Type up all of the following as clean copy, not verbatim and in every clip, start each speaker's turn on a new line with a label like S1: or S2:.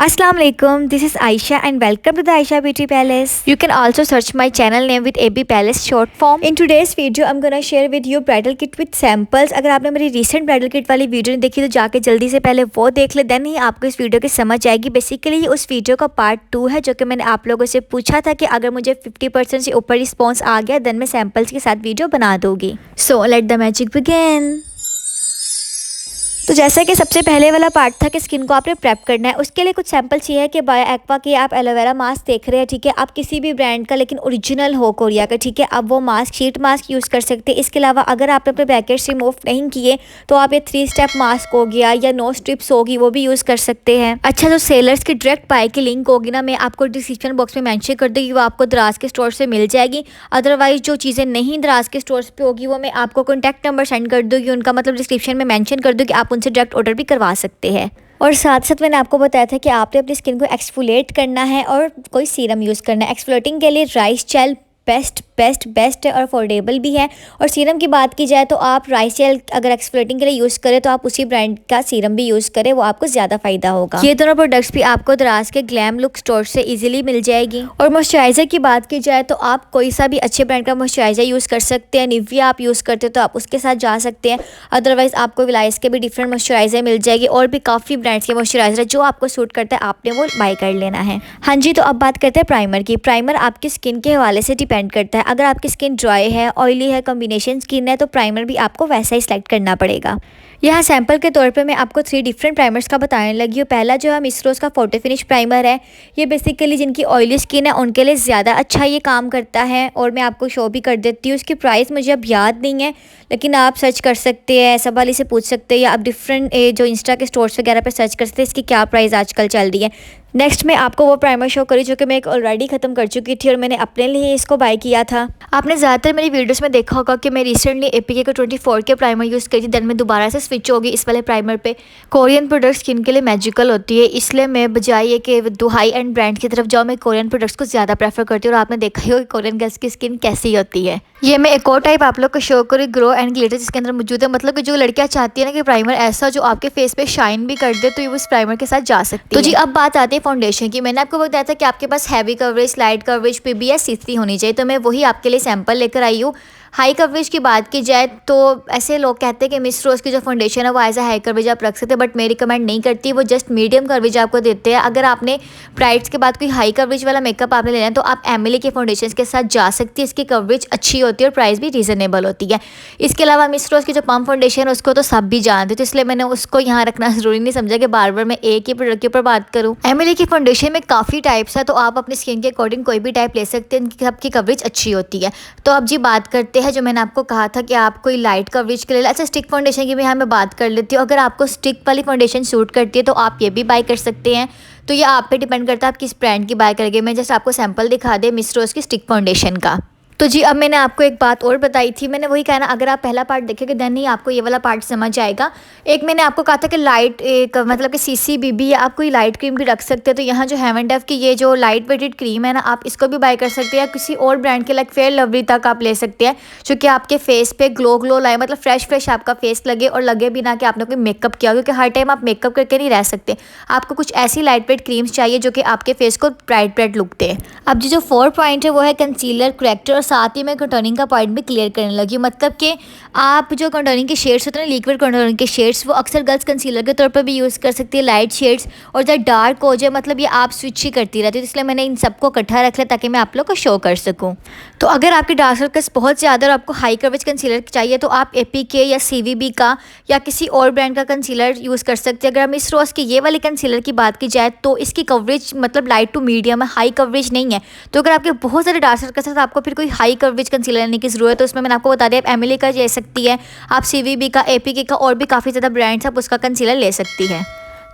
S1: Assalamu alaikum, this is Aisha and welcome to the Aisha Beauty Palace. You can also search my channel name with AB Palace short form. In today's video, I'm gonna share with you bridal kit with samples. अगर आपने मेरी recent bridal kit वाली video नहीं देखी तो जाके जल्दी से पहले वो देख ले, देन ही आपको इस वीडियो की समझ आएगी। बेसिकली ये उस वीडियो का पार्ट 2 है जो कि मैंने आप लोगों से पूछा था कि अगर मुझे 50% से ऊपर रिस्पॉन्स आ गया देन मैं सैम्पल्स के साथ वीडियो बना दूंगी। So let the magic begin. तो जैसा कि सबसे पहले वाला पार्ट था कि स्किन को आपने प्रेप करना है, उसके लिए कुछ सैंपल चाहिए है कि बायो एक्वा की आप एलोवेरा मास्क देख रहे हैं, ठीक है। आप किसी भी ब्रांड का लेकिन ओरिजिनल हो कोरिया का, ठीक है। आप वो मास्क शीट मास्क यूज़ कर सकते हैं। इसके अलावा अगर आपने अपने ब्रैकेट्स रिमूव नहीं किए तो आप ये 3 स्टेप मास्क हो गया या नो स्ट्रिप्स होगी वो भी यूज़ कर सकते हैं। अच्छा, जो सेलर्स की डायरेक्ट बाय की लिंक होगी ना, मैं आपको डिस्क्रिप्शन बॉक्स में मेंशन कर दूँगी, वो आपको दराज के स्टोर से मिल जाएगी। अदरवाइज जो चीज़ें नहीं दराज के स्टोर्स पे होगी वो मैं आपको कॉन्टैक्ट नंबर सेंड कर दूँगी, उनका मतलब डिस्क्रिप्शन में मेंशन कर दूँगी, आप उनसे डायरेक्ट ऑर्डर भी करवा सकते हैं। और साथ साथ मैंने आपको बताया था कि आपने अपनी स्किन को एक्सफोलिएट करना है और कोई सीरम यूज़ करना है। एक्सफोलिएटिंग के लिए राइस जेल बेस्ट है और अफोर्डेबल भी है। और सीरम की बात की जाए तो आप राइस जेल अगर एक्सफोलिएटिंग के लिए यूज़ करें तो आप उसी ब्रांड का सीरम भी यूज़ करें, वो आपको ज़्यादा फ़ायदा होगा। ये दोनों प्रोडक्ट्स भी आपको दराज के ग्लैम लुक स्टोर से इजीली मिल जाएगी। और मॉइस्चराइज़र की बात की जाए तो आप कोई सा भी अच्छे ब्रांड का मॉइस्चराइज़र यूज़ कर सकते हैं। निविया आप यूज़ करते हो तो आप उसके साथ जा सकते हैं, अदरवाइज़ आपको विलायस के भी डिफरेंट मॉइस्चराइज़र मिल जाएगी। और भी काफ़ी ब्रांड्स के मॉइस्चराइज़र जो आपको सूट करता है आपने वो बाय कर लेना है। हाँ जी, तो अब बात करते हैं प्राइमर की। प्राइमर आपकी स्किन के हवाले से डिपेंड करता है। अगर आपकी स्किन ड्राई है, ऑयली है, कॉम्बिनेशन स्किन है तो प्राइमर भी आपको वैसा ही सिलेक्ट करना पड़ेगा। यहाँ सैंपल के तौर पे मैं आपको 3 डिफरेंट प्राइमर्स का बताने लगी हूँ। पहला जो है मिसरोज का फोटो फिनिश प्राइमर है। ये बेसिकली जिनकी ऑयली स्किन है उनके लिए ज़्यादा अच्छा ये काम करता है और मैं आपको शो भी कर देती हूँ। उसकी प्राइस मुझे अब याद नहीं है लेकिन आप सर्च कर सकते हैं, सब वाली से पूछ सकते हैं या आप डिफरेंट जो इंस्टा के स्टोर्स वगैरह पे सर्च कर सकते हैं इसकी क्या प्राइस आजकल चल रही है। नेक्स्ट मैं आपको वो प्राइमर शो करी जो कि मैं एक ऑलरेडी ख़त्म कर चुकी थी और मैंने अपने लिए इसको बाय किया था। आपने ज़्यादातर मेरी वीडियोस में देखा होगा कि मैं रिसेंटली एपीके को 24 के प्राइमर यूज़ करी थी, देन मैं दोबारा से स्विच होगी इस वाले प्राइमर पे। कोरियन प्रोडक्ट्स स्किन के लिए मैजिकल होती है, इसलिए मैं बजाय ये कि दो हाई एंड ब्रांड की तरफ जाऊँ मैं कोरियन प्रोडक्ट्स को ज़्यादा प्रेफर करती हूँ। और आपने देखा ही होगा कोरियन गर्ल्स की स्किन कैसी होती है। ये मैं एक और टाइप आप लोग को शो करी, ग्रो एंड ग्लिटर, जिसके अंदर मौजूद है। मतलब कि जो लड़कियां चाहती है ना कि प्राइमर ऐसा जो आपके फेस पे शाइन भी कर दे तो ये उस प्राइमर के साथ जा सकती है। तो जी अब बात आती है फाउंडेशन की। मैंने आपको बताया था कि आपके पास heavy coverage, light coverage, PBS, C3 होनी चाहिए, तो मैं वही आपके लिए सैंपल लेकर आई हूँ। हाई कवरेज की बात की जाए तो ऐसे लोग कहते हैं कि मिस रोज़ की जो फाउंडेशन है वो एज अ हाई कवरेज आप रख सकते हैं, बट मैं रिकमेंड नहीं करती, वो जस्ट मीडियम कवरेज आपको देते हैं। अगर आपने ब्राइड्स के बाद कोई हाई कवरेज वाला मेकअप आपने लेना है तो आप एमिली के फाउंडेशन के साथ जा सकती है। इसकी कवरेज अच्छी होती है और प्राइस भी रीज़नेबल होती है। इसके अलावा मिस रोज़ की जो पम्प फाउंडेशन है उसको तो सब भी जानते तो इसलिए मैंने उसको यहाँ रखना ज़रूरी नहीं समझा कि बार बार मैं एक ही प्रोडक्ट के ऊपर बात करूँ। एमिली की फाउंडेशन में काफ़ी टाइप्स है तो आप अपनी स्किन के अकॉर्डिंग कोई भी टाइप ले सकते हैं, इनकी सबकी कवरेज अच्छी होती है। तो अब जी बात करते हैं जो मैंने आपको कहा था कि आप कोई लाइट कवरेज के लिए। अच्छा, स्टिक फाउंडेशन की भी यहाँ मैं बात कर लेती हूँ। अगर आपको स्टिक वाली फाउंडेशन सूट करती है तो आप ये भी बाय कर सकते हैं। तो ये आप पे डिपेंड करता है आप किस ब्रांड की बाय करेंगे। मैं जस्ट आपको सैंपल दिखा दे मिस रोज़ की स्टिक फाउंडेशन का। तो जी अब मैंने आपको एक बात और बताई थी, मैंने वही कहना, अगर आप पहला पार्ट देखेंगे देन ही आपको ये वाला पार्ट समझ आएगा। एक मैंने आपको कहा था कि लाइट एक मतलब कि CCBB या आप कोई लाइट क्रीम भी रख सकते हैं। तो यहाँ जो हेवन डेव की ये जो लाइट वेटेड क्रीम है ना, आप इसको भी बाय कर सकते हैं या किसी और ब्रांड के लाइक फेयर लवली तक आप ले सकते हैं जो कि आपके फेस पे ग्लो लाए, मतलब फ्रेश आपका फेस लगे और लगे भी ना कि आपने कोई मेकअप किया, क्योंकि हर टाइम आप मेकअप करके नहीं रह सकते। आपको कुछ ऐसी लाइट वेट क्रीम्स चाहिए जो कि आपके फेस को ब्राइट लुक दे। अब जी जो 4 पॉइंट है वो है कंसीलर, करेक्टर और साथ ही मैं कंटूरिंग का पॉइंट भी क्लियर करने लगी। मतलब कि आप जो कंटूरिंग के शेड्स होते हैं ना, लिक्विड कंटूरिंग के शेड्स, वो अक्सर गर्ल्स कंसीलर के तौर पर भी यूज़ कर सकती है, लाइट शेड्स। और जब डार्क हो जाए मतलब ये आप स्विच ही करती रहती है, तो इसलिए मैंने इन सबको इकट्ठा रख लिया ताकि मैं आप लोग को शो कर सकूँ। तो अगर आपके डार्क सर्कल्स बहुत ज़्यादा और आपको हाई कवरेज कंसीलर चाहिए तो आप APK या CVB का या किसी और ब्रांड का कंसीलर यूज़ कर सकते हैं। अगर मिस रोज़ की ये वाली कंसीलर की बात की जाए तो इसकी कवरेज मतलब लाइट टू मीडियम है, हाई कवरेज नहीं है। तो अगर आपके बहुत ज़्यादा डार्क सर्कल्स है तो आपको फिर कोई हाई कवरेज कंसीलर लेने की ज़रूरत है। तो उसमें मैंने आपको बता दिया आप एमिली का ले सकती है, आप CVB का, APK का और भी काफ़ी ज़्यादा ब्रांड्स आप उसका कंसीलर ले सकती है।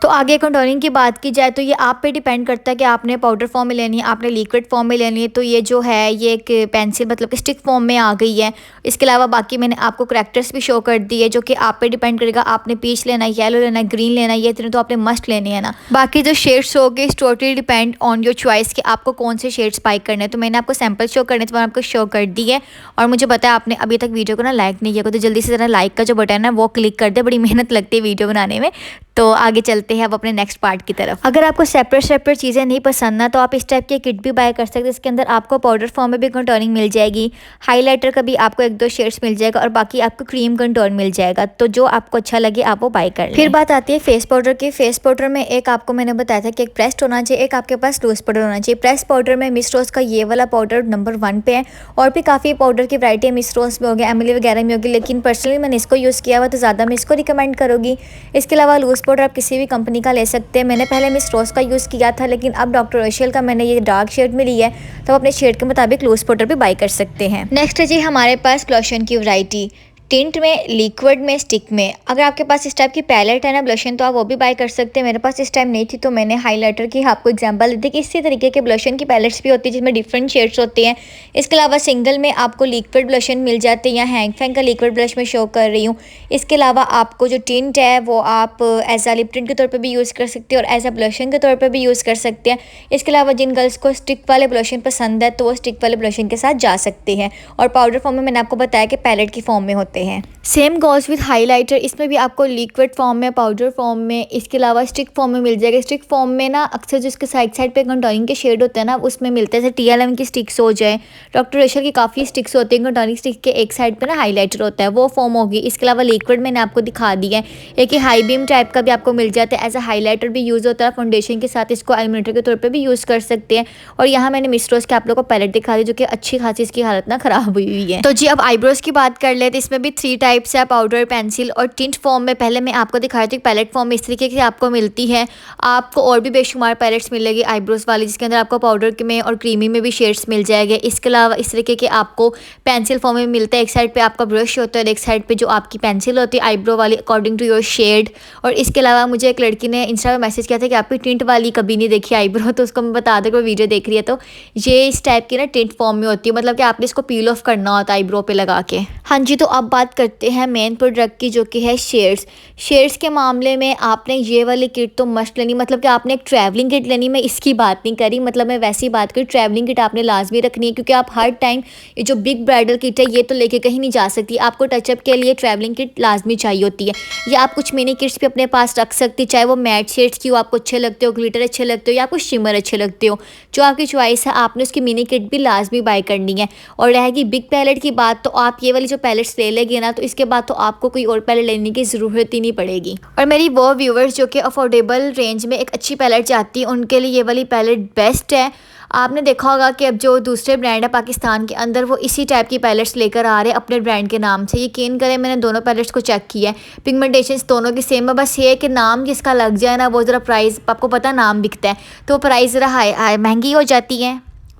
S1: तो आगे कंटूरिंग की बात की जाए तो ये आप पे डिपेंड करता है कि आपने पाउडर फॉर्म में लेनी है, आपने लिक्विड फॉर्म में लेनी है। तो ये जो है ये एक पेंसिल मतलब कि स्टिक फॉर्म में आ गई है। इसके अलावा बाकी मैंने आपको करेक्टर्स भी शो कर दी है जो कि आप पे डिपेंड करेगा, आपने पीच लेना है, येलो लेना है, ग्रीन लेना है, ये तीनों तो आपने मस्ट लेने हैं ना। बाकी जो शेड्स हो गए totally depend on your choice कि आपको कौन से शेड्स बाय करने हैं। तो मैंने आपको सैंपल शो करने तो मैंने आपको शो कर दी है। और मुझे पता है आपने अभी तक वीडियो को ना लाइक नहीं किया, तो जल्दी से ज़रा लाइक का जो बटन है वो क्लिक कर दे, बड़ी मेहनत लगती है वीडियो बनाने में। तो आगे चलते चलते हैं अब अपने नेक्स्ट पार्ट की तरफ। अगर आपको सेपरेट चीज़ें नहीं पसंद ना, तो आप इस टाइप की किट भी बाय कर सकते हैं। इसके अंदर आपको पाउडर फॉर्म में भी कंटोनिंग मिल जाएगी, हाईलाइटर का भी आपको 1-2 शेड्स मिल जाएगा और बाकी आपको क्रीम कंटोर मिल जाएगा। तो जो आपको अच्छा लगे आप वो बाय कर लें। फिर बात आती है फेस पाउडर की। फेस पाउडर में एक आपको मैंने बताया था कि एक प्रेस्ड होना चाहिए, एक आपके पास लूज पाउडर होना चाहिए। प्रेस पाउडर में मिस रोज का ये वाला पाउडर नंबर 1 पे है, और भी काफ़ी पाउडर की वैरायटी है, मिस रोज में हो गया, एमिली वगैरह में होगी, लेकिन पर्सनली मैंने इसको यूज़ किया हुआ तो ज़्यादा मैं इसको रिकमेंड करूँगी। इसके अलावा लूज पाउडर आप किसी भी कंपनी का ले सकते हैं। मैंने पहले मिस रोज का यूज़ किया था, लेकिन अब डॉक्टर ओशियल का मैंने ये डार्क शेड में लिया है, तो अपने शेड के मुताबिक लूज पाउडर भी बाय कर सकते हैं। नेक्स्ट है जी हमारे पास ब्लशन की वैरायटी, टिंट में, लिक्विड में, स्टिक में। अगर आपके पास इस टाइप की पैलेट है ना ब्लशन, तो आप वो भी बाय कर सकते हैं। मेरे पास इस टाइम नहीं थी तो मैंने हाइलाइटर की आपको एग्जांपल दी थी कि इसी तरीके के ब्लशन की पैलेट्स भी होती है जिसमें डिफरेंट शेड्स होते हैं। इसके अलावा सिंगल में आपको लिक्विड ब्लशन मिल जाते हैं, या हैंग फैंग का लिक्विड ब्लश में शो कर रही हूँ। इसके अलावा आपको जो टिंट है वो आप एज आ लिप टिंट के तौर पर भी यूज़ कर सकते हैं और एज आ ब्लशन के तौर पर भी यूज़ कर सकते हैं। इसके अलावा जिन गर्ल्स को स्टिक वाले ब्लशन पसंद है तो वो स्टिक वाले ब्लशन के साथ जा सकते हैं, और पाउडर फॉर्म में मैंने आपको बताया कि पैलेट की फॉर्म में होते हैं। सेम गोज विद हाइलाइटर, इसमें भी आपको लिक्विड फॉर्म में, पाउडर फॉर्म में, इसके अलावा स्टिक फॉर्म में मिल जाएगा। स्टिक फॉर्म में ना अक्सर जो इसके साइड पे कंटोनिंग के शेड होते हैं ना उसमें मिलते हैं, जैसे TLM की स्टिक्स हो जाए, डॉक्टर ओशियल की काफ़ी स्टिक्स होती हैं। कंटोनिंग स्टिक के एक साइड पे ना हाइलाइटर होता है, वो फॉर्म होगी। इसके अलावा लिक्विड मैंने आपको दिखा दिया है। एक हाई बीम टाइप का भी आपको मिल जाता है, एज अ हाईलाइटर भी यूज़ होता है, फाउंडेशन के साथ इसको आइलाइनर के तौर पर भी यूज़ कर सकते हैं। और यहाँ मैंने मिस रोज के आप लोगों को पैलेट दिखा दी जो कि अच्छी खासी इसकी हालत ना ख़राब हुई है। तो जी अब आईब्रोज की बात कर ले, तो इसमें भी 3 टाइप्स है, पाउडर, पेंसिल और टिंट फॉर्म में। पहले मैं आपको दिखाई थी पैलेट फॉर्म में इस तरीके की आपको मिलती है। आपको और भी बेशुमार पैलेट्स मिलेगी आईब्रोज वाली, जिसके अंदर आपको पाउडर में और क्रीमी में भी शेड्स मिल जाएंगे। इसके अलावा इस तरीके के आपको पेंसिल फॉर्म में मिलता है, एक साइड पे आपका ब्रश होता है और एक साइड पे जो आपकी पेंसिल होती है आईब्रो वाली अकॉर्डिंग टू योर शेड। और इसके अलावा मुझे एक लड़की ने इंस्टा पे मैसेज किया था कि आपकी टिंट वाली कभी नहीं देखी आईब्रो, तो उसको मैं बता दूँ कि वो वीडियो देख रही है। तो ये इस टाइप की ना टिंट फॉर्म में होती है, मतलब कि आपने इसको पील ऑफ करना होता है आईब्रो पे लगा के। हाँ जी, तो अब बात करते हैं मेन प्रोडक्ट की जो कि है शेड्स के मामले में आपने ये वाली किट तो मस्ट लेनी, मतलब कि आपने एक ट्रैवलिंग किट लेनी। मैं इसकी बात नहीं करी, मतलब मैं वैसी बात करी, ट्रैवलिंग किट आपने लाजमी रखनी है, क्योंकि आप हर टाइम ये जो बिग ब्राइडल किट है ये तो लेके कहीं नहीं जा सकती। आपको टचअप के लिए ट्रैवलिंग किट लाजमी चाहिए होती है, या आप कुछ मिनी किट्स भी अपने पास रख सकती, चाहे वो मैट शेड्स की हो, आपको अच्छे लगते हो, ग्लिटर अच्छे लगते हो, या कुछ शिमर अच्छे लगते हो, जो आपकी चॉइस है। आपने उसकी मिनी किट भी लाजमी बाय करनी है। और रहेगी बिग पैलेट की बात, तो आप ये वाली जो पैलेट्स ले लेंगे ना, तो इसके बाद तो आपको कोई और पैलेट लेने की ज़रूरत ही नहीं पड़ेगी। और मेरी वो व्यूवर्स जो कि अफोर्डेबल रेंज में एक अच्छी पैलेट चाहती है, उनके लिए ये वाली पैलेट बेस्ट है। आपने देखा होगा कि अब जो दूसरे ब्रांड है पाकिस्तान के अंदर, वो इसी टाइप की पैलेट्स लेकर आ रहे हैं अपने ब्रांड के नाम से। यकीन करें मैंने दोनों पैलेट्स को चेक किया है, पिगमेंटेशंस दोनों की सेम है, बस ये है कि नाम जिसका लग जाए ना वो ज़रा प्राइस, आपको पता नाम बिकता है तो प्राइस ज़रा हाई महंगी हो जाती है।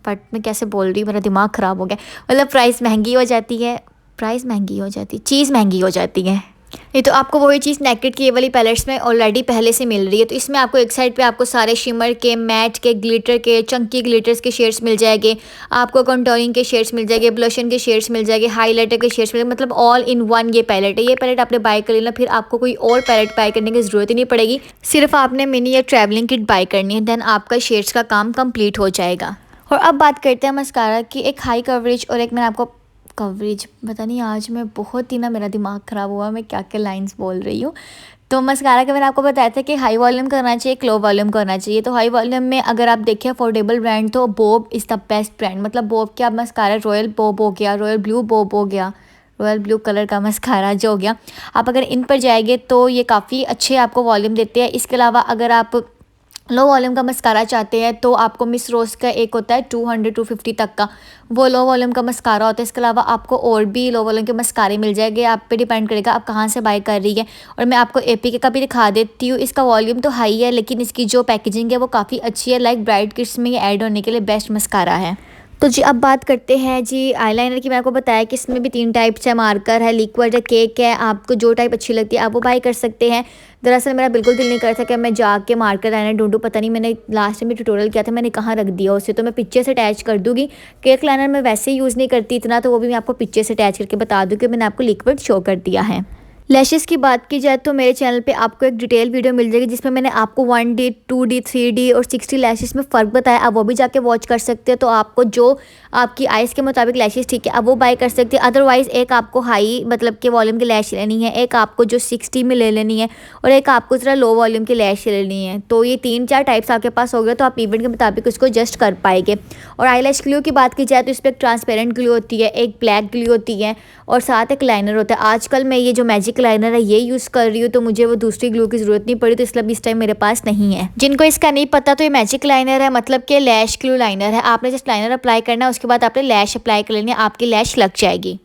S1: बट मैं कैसे बोल रही हूँ, मेरा दिमाग ख़राब हो गया। मतलब प्राइस महंगी हो जाती है, चीज़ महंगी हो जाती है। ये तो आपको वही चीज़ नेकेड की ये वाली पैलेट्स में ऑलरेडी पहले से मिल रही है। तो इसमें आपको एक साइड पे आपको सारे शिमर के, मैट के, ग्लिटर के, चंकी ग्लिटर्स के शेड्स मिल जाएंगे, आपको कंटोरिंग के शेड्स मिल जाएंगे, ब्लशन के शेड्स मिल जाएंगे, हाईलाइटर के शेड्स मिल जाएंगे, मतलब ऑल इन वन ये पैलेट है। ये पैलेट आपने बाय कर लेना, फिर आपको कोई और पैलेट बाय करने की ज़रूरत ही नहीं पड़ेगी, सिर्फ आपने मिनी या ट्रैवलिंग किट बाय करनी है, देन आपका शेड्स का काम कम्प्लीट हो जाएगा। और अब बात करते हैं मस्कारा की। एक हाई कवरेज और एक मैंने आपको कवरेज, पता नहीं आज मैं बहुत ही ना मेरा दिमाग ख़राब हुआ, मैं क्या क्या लाइंस बोल रही हूँ। तो मस्कारा का मैंने आपको बताया था कि हाई वॉल्यूम करना चाहिए, लो वॉल्यूम करना चाहिए। तो हाई वॉल्यूम में अगर आप देखें अफोर्डेबल ब्रांड, तो Bob is the best brand. मतलब बोब के आप मस्कारा, रॉयल बोब हो गया, रॉयल ब्लू बोब हो गया, रॉयल ब्लू कलर का मस्कारा जो हो गया, आप अगर इन पर जाएंगे तो ये काफ़ी अच्छे आपको वॉल्यूम देते हैं। इसके अलावा अगर आप लो वॉल्यूम का मस्कारा चाहते हैं तो आपको मिस रोज का एक होता है 200-250 तक का, वो लो वॉल्यूम का मस्कारा होता है। इसके अलावा आपको और भी लो वॉल्यूम के मस्कारे मिल जाएंगे, आप पे डिपेंड करेगा आप कहाँ से बाय कर रही है। और मैं आपको APK का भी दिखा देती हूँ। इसका वॉल्यूम तो हाई है, लेकिन इसकी जो पैकेजिंग है वो काफ़ी अच्छी है, लाइक ब्राइट किड्स में ये ऐड होने के लिए बेस्ट मस्कारा है। तो जी अब बात करते हैं जी आईलाइनर की। मैं आपको बताया कि इसमें भी 3 टाइप्स है, मार्कर है, लिक्विड है, केक है। आपको जो टाइप अच्छी लगती है आप वो बाय कर सकते हैं। दरअसल मेरा बिल्कुल दिल नहीं कर था कि मैं जाके मार्कर लाइनर ढूंढूं, पता नहीं मैंने लास्ट टाइम भी ट्यूटोरियल किया था मैंने कहाँ रख दिया उसे, तो मैं पिक्चर से अटैच कर दूँगी। केक लाइनर मैं वैसे ही यूज़ नहीं करती इतना, तो वो भी मैं आपको पिक्चर से अटैच करके बता दूँ कि मैंने आपको लिक्विड शो कर दिया है। लैशेस की बात की जाए तो मेरे चैनल पे आपको एक डिटेल वीडियो मिल जाएगी जिसमें मैंने आपको 1D 2D 3D और 60 लैशेस में फ़र्क बताया। आप वो भी जाके वॉच कर सकते हो। तो आपको जो आपकी आइज़ के मुताबिक लैशेस ठीक है आप वो बाय कर सकते हैं। अदरवाइज़ एक आपको हाई मतलब के वॉल्यूम की लैश लेनी है, एक आपको जो 60 में ले लेनी है और एक आपको ज़रा लो वॉल्यूम की लैश लेनी है। तो ये 3-4 टाइप्स आपके पास हो गए तो आप इवेंट के मुताबिक उसको एडजस्ट कर पाएंगे। और आई लैश ग्लू की बात की जाए तो इस पर एक ट्रांसपेरेंट ग्लू होती है, एक ब्लैक ग्लू होती है और साथ एक लाइनर होता है। आजकल मैं ये जो मैजिक लाइनर है ये यूज़ कर रही हूँ तो मुझे वो दूसरी ग्लू की ज़रूरत नहीं पड़ी, तो इसलिए इस टाइम मेरे पास नहीं है। जिनको इसका नहीं पता तो ये मैजिक लाइनर है, मतलब कि लैश ग्लू लाइनर है। आपने जस्ट लाइनर अप्लाई करना है, उसके बाद आपने लैश अप्लाई कर लेनी है, आपकी लैश लग जाएगी।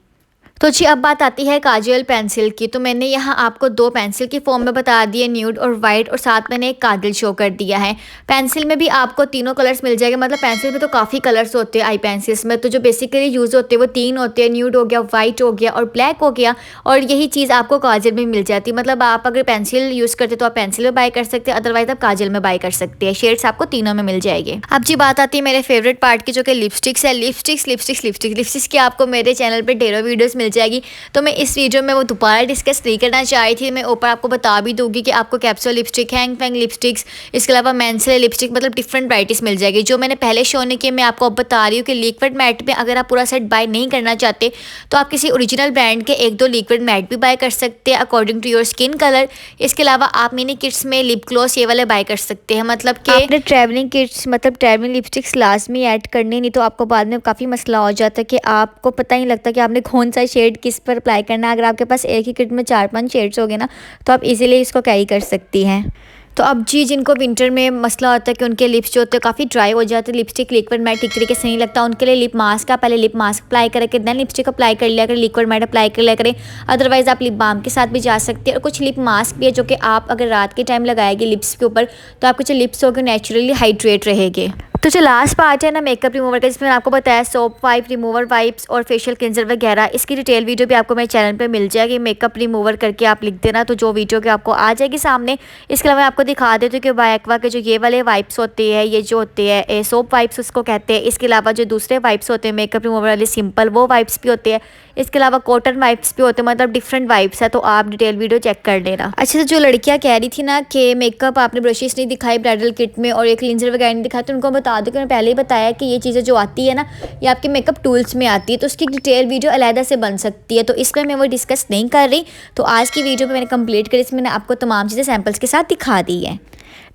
S1: तो जी अब बात आती है काजल पेंसिल की। तो मैंने यहाँ आपको 2 पेंसिल की फॉर्म में बता दिए, न्यूड और वाइट, और साथ मैंने एक काजल शो कर दिया है। पेंसिल में भी आपको तीनों कलर्स मिल जाएंगे, मतलब पेंसिल में तो काफ़ी कलर्स होते हैं आई पेंसिल्स में। तो जो बेसिकली यूज़ होते हैं वो 3 होते हैं, न्यूड हो गया, वाइट हो गया और ब्लैक हो गया। और यही चीज़ आपको काजल में मिल जाती है। मतलब आप अगर पेंसिल यूज़ करते तो आप पेंसिल में बाय कर सकते हैं, अदरवाइज आप काजल में बाय कर सकते हैं। शेड्स आपको तीनों में मिल जाएंगे। अब जी बात आती है मेरे फेवरेट पार्ट की, जो कि लिपस्टिक्स है। लिपस्टिक्स की आपको मेरे चैनल पर ढेरों वीडियोज़ मिल जाएगी। तो मैं इस वीडियो में वो दोबारा डिस्कस नहीं करना चाह रही थी। मैं ऊपर आपको बता भी दूंगी कि आपको capsule lipstick, hang fang lipsticks, इसके अलावा मेंसिल लिपस्टिक, मतलब डिफरेंट वराइटीज़ मिल जाएगी। जो मैंने पहले शो नहीं किया मैं आपको अब बता रही हूँ कि लिक्विड मैट में अगर आप पूरा सेट बाय नहीं करना चाहते तो आप किसी ओरिजिनल ब्रांड के 1-2 लिक्विड मैट भी बाय कर सकते हैं according to your skin colour. इसके अलावा आप मिनी किट्स में लिप ग्लॉस ये वाले बाय कर सकते हैं। मतलब कि आपने ट्रैवलिंग किट्स मतलब ट्रैवलिंग लिपस्टिक्स लाजमी ऐड करनी, नहीं तो आपको बाद में काफ़ी मसला हो जाता है कि आपको पता ही नहीं लगता कि आपने कौन सा शेड किस पर अप्लाई करना है। अगर आपके पास एक ही किट में 4-5 शेड्स हो गए ना तो आप इजीली इसको कैरी कर सकती हैं। तो अब जी जिनको विंटर में मसला होता है कि उनके लिप्स जो होते हैं काफ़ी ड्राई हो जाते हैं, लिपस्टिक लिक्विड मैट ठीक तरीके से नहीं लगता, उनके लिए लिप मास्क का पहले लिप मास्क अप्लाई करके देन लिपस्टिक अप्लाई कर लिया करें, लिक्विड मैट अप्लाई कर लिया करें। अदरवाइज़ आप लिप बाम के साथ भी जा सकते हैं। और कुछ लिप मास्क भी है जो कि आप अगर रात के टाइम लगाएंगे लिप्स के ऊपर तो आपके जो लिप्स होंगे नेचुरली हाइड्रेट रहेंगे। तो जो लास्ट पार्ट है ना मेकअप रिमूवर का, जिसमें आपको बताया सोप वाइप, रिमूवर वाइप्स और फेशियल क्लिंजर वगैरह, इसकी डिटेल वीडियो भी आपको मेरे चैनल पे मिल जाएगी। मेकअप रिमूवर करके आप लिख देना तो जो वीडियो के आपको आ जाएगी सामने। इसके अलावा मैं आपको दिखा देती हूँ कि वाइकवा के जो ये वाले वाइप्स होते हैं, ये जो होते हैं सोप वाइप्स उसको कहते हैं। इसके अलावा जो दूसरे वाइप्स होते हैं मेकअप रिमूवर वाले सिंपल, वो वाइप्स भी होते हैं। इसके अलावा कॉटन वाइप्स भी होते हैं, मतलब डिफरेंट वाइप्स है। तो आप डिटेल वीडियो चेक कर लेना। अच्छा, तो जो लड़कियाँ कह रही थी ना कि मेकअप आपने ब्रशेस नहीं दिखाई ब्राइडल किट में और एक क्लिंजर वगैरह नहीं दिखाया, तो उनको बता दो कि मैं पहले ही बताया कि ये चीज़ें जो आती है ना ये आपके मेकअप टूल्स में आती है, तो उसकी डिटेल वीडियो अलहदा से बन सकती है। तो इसमें मैं वो डिस्कस नहीं कर रही। तो आज की वीडियो में मैंने कंप्लीट करी, इसमें मैंने आपको तमाम चीज़ें सैम्पल्स के साथ दिखा दी है।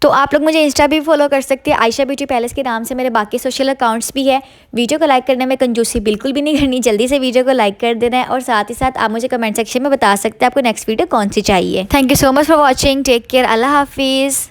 S1: तो आप लोग मुझे इंस्टा भी फॉलो कर सकते हैं, आयशा ब्यूटी पैलेस के नाम से। मेरे बाकी सोशल अकाउंट्स भी है। वीडियो को लाइक करने में कंजूसी बिल्कुल भी नहीं करनी, जल्दी से वीडियो को लाइक कर देना है। और साथ ही साथ आप मुझे कमेंट सेक्शन में बता सकते हैं आपको नेक्स्ट वीडियो कौन सी चाहिए। Thank you so much for watching, take care, अल्लाह हाफिज़।